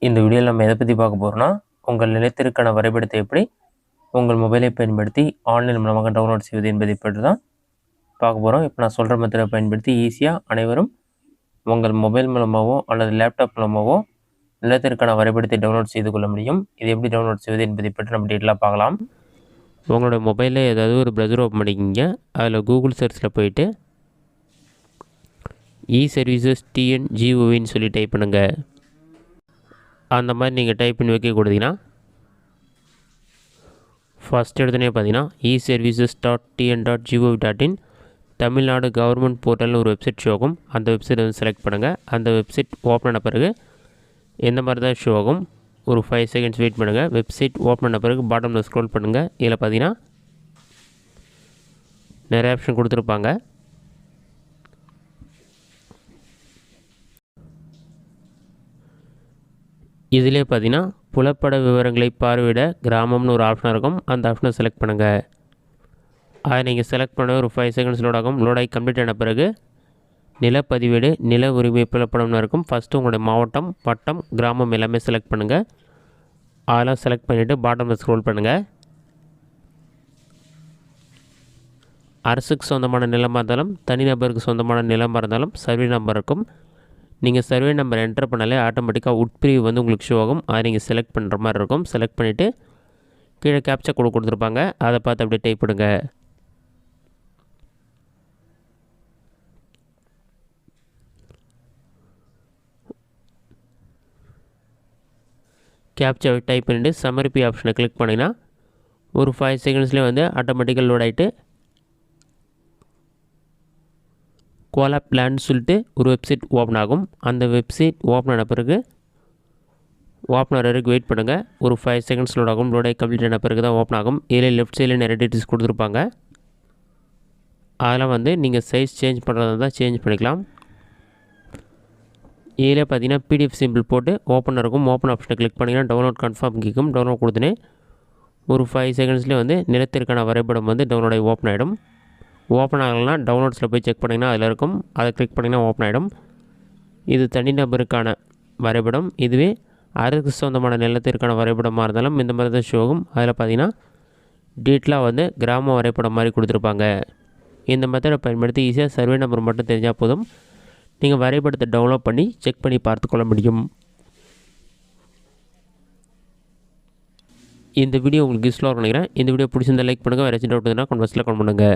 இந்த வீடியோவில் நம்ம எதை பற்றி பார்க்க போகிறோம்னா, உங்கள் நிலத்திற்கான வரைபடத்தை எப்படி உங்கள் மொபைலை பயன்படுத்தி ஆன்லைன் மூலமாக டவுன்லோட் செய்வது என்பதை பற்றி தான் பார்க்க போகிறோம். இப்போ நான் சொல்கிற மெத்தடை பயன்படுத்தி ஈஸியாக அனைவரும் உங்கள் மொபைல் மூலமாகவோ அல்லது லேப்டாப் மூலமாகவோ நிலத்திற்கான வரைபடத்தை டவுன்லோட் செய்து கொள்ள முடியும். இது எப்படி டவுன்லோட் செய்வது என்பதை பற்றி நம்ம டீட்டெயிலாக பார்க்கலாம். உங்களோட மொபைலில் ஏதாவது ஒரு ப்ரௌசர் ஓப்பன் பண்ணிக்கிங்க. அதில் கூகுள் சர்ச்சில் போயிட்டு இ-சர்வீசஸ் TNGOVன்னு சொல்லி டைப் பண்ணுங்கள். அந்த மாதிரி நீங்கள் டைப் பண்ணி வைக்க கொடுத்தீங்கன்னா ஃபஸ்ட் எடுத்தோடனே பார்த்தீங்கன்னா e-services.tn.gov.in தமிழ்நாடு கவர்மெண்ட் போர்ட்டல்னு ஒரு வெப்சைட் ஷோ ஆகும். அந்த வெப்சைட் வந்து செலக்ட் பண்ணுங்கள். அந்த வெப்சைட் ஓப்பன் பண்ண பிறகு எந்த மாதிரி தான் ஷோ ஆகும். ஒரு 5 செகண்ட்ஸ் வெயிட் பண்ணுங்கள். வெப்சைட் ஓப்பன் பண்ண பிறகு பாட்டமில் ஸ்க்ரோல் பண்ணுங்கள். இதில் பார்த்தீங்கன்னா நிறைய ஆப்ஷன் கொடுத்துருப்பாங்க. இதிலே பார்த்தீங்கன்னா புலப்பட விவரங்களை பார்வையிட கிராமம்னு ஒரு ஆப்ஷன் இருக்கும். அந்த ஆப்ஷனை செலக்ட் பண்ணுங்கள். அதை நீங்கள் செலக்ட் பண்ண ஒரு 5 செகண்ட்ஸ் லோட் ஆகும். லோடாகி கம்ப்ளீட் ஆன பிறகு நிலப்பதிவேடு நில உரிமை புலப்படம்னு இருக்கும். ஃபஸ்ட்டு உங்களுடைய மாவட்டம், வட்டம், கிராமம் எல்லாமே செலக்ட் பண்ணுங்கள். அதெல்லாம் செலக்ட் பண்ணிவிட்டு பாட்டமில் ஸ்க்ரோல் பண்ணுங்கள். அரசுக்கு சொந்தமான நிலமாக இருந்தாலும் தனிநபருக்கு சொந்தமான நிலமாக இருந்தாலும் சர்வே நம்பர் இருக்கும். நீங்கள் சர்வே நம்பர் என்டர் பண்ணாலே ஆட்டோமேட்டிக்காக உட்பிரிவு வந்து உங்களுக்கு ஷோ ஆகும். அதை நீங்கள் செலக்ட் பண்ணுற மாதிரி இருக்கும். செலக்ட் பண்ணிவிட்டு கீழே கேப்சா கோடு கொடுத்துருப்பாங்க. அதை பார்த்து அப்படியே டைப் பண்ணுங்க. கேப்சாவை டைப் பண்ணிவிட்டு சமர்ப்பி ஆப்ஷனை கிளிக் பண்ணிங்கன்னா ஒரு 5 செகண்ட்ஸ்லேயே வந்து ஆட்டோமேட்டிக்காக லோட் ஆகிட்டு கோலா பிளான்னு சொல்லிட்டு ஒரு வெப்சைட் ஓப்பன் ஆகும். அந்த வெப்சைட் ஓப்பன் ஆன பிறகு ஓப்பன் ஆகிற வரைக்கும் வெயிட் பண்ணுங்கள். ஒரு 5 செகண்ட்ஸ் லோட் ஆகும். லோட் ஆகி கம்ப்ளீட் ஆன பிறகு தான் ஓப்பன் ஆகும். இதில் லெஃப்ட் சைடில் நிறைய டீட்டெயில்ஸ் கொடுத்துருப்பாங்க. அதெல்லாம் வந்து நீங்கள் சைஸ் சேஞ்ச் பண்ணுறதா தான் சேஞ்ச் பண்ணிக்கலாம். இதில் பார்த்தீங்கன்னா PDF சிம்பிள் போட்டு ஓப்பன் இருக்கும். ஓப்பன் ஆப்ஷனை கிளிக் பண்ணிங்கன்னா டவுன்லோட் கன்ஃபார்ம் கேட்கும். டவுன்லோட் கொடுத்துனே ஒரு 5 செகண்ட்ஸ்லேயே வந்து நிலத்திற்கான வரைபடம் வந்து டவுன்லோட் ஆகி ஓப்பன் ஆகிடும். ஓப்பன் ஆகலைன்னா டவுன்லோட்ஸில் போய் செக் பண்ணிங்கன்னா அதில் இருக்கும். அதை கிளிக் பண்ணிங்கன்னா ஓப்பன் ஆகிடும். இது தனிநபருக்கான வரைபடம். இதுவே அரசுக்கு சொந்தமான நிலத்திற்கான வரைபடமாக இருந்தாலும் இந்த மாதிரி தான் ஷோ ஆகும். அதில் பார்த்தீங்கன்னா டீட்டெயிலாக வந்து கிராம வரைபடம் மாதிரி கொடுத்துருப்பாங்க. இந்த மெத்தடை பயன்படுத்தி ஈஸியாக சர்வே நம்பர் மட்டும் தெரிஞ்சால் போதும், நீங்கள் வரைபடத்தை டவுன்லோட் பண்ணி செக் பண்ணி பார்த்துக்கொள்ள முடியும். இந்த வீடியோ உங்களுக்கு யூஸ்ஃபுல்லாக நினைக்கிறேன். இந்த வீடியோ பிடிச்சிருந்தா லைக் பண்ணுங்கள். வேறு ஏதாச்சும் டவுட் இருந்தால் கமெண்ட்ஸில் கமெண்ட் பண்ணுங்கள்.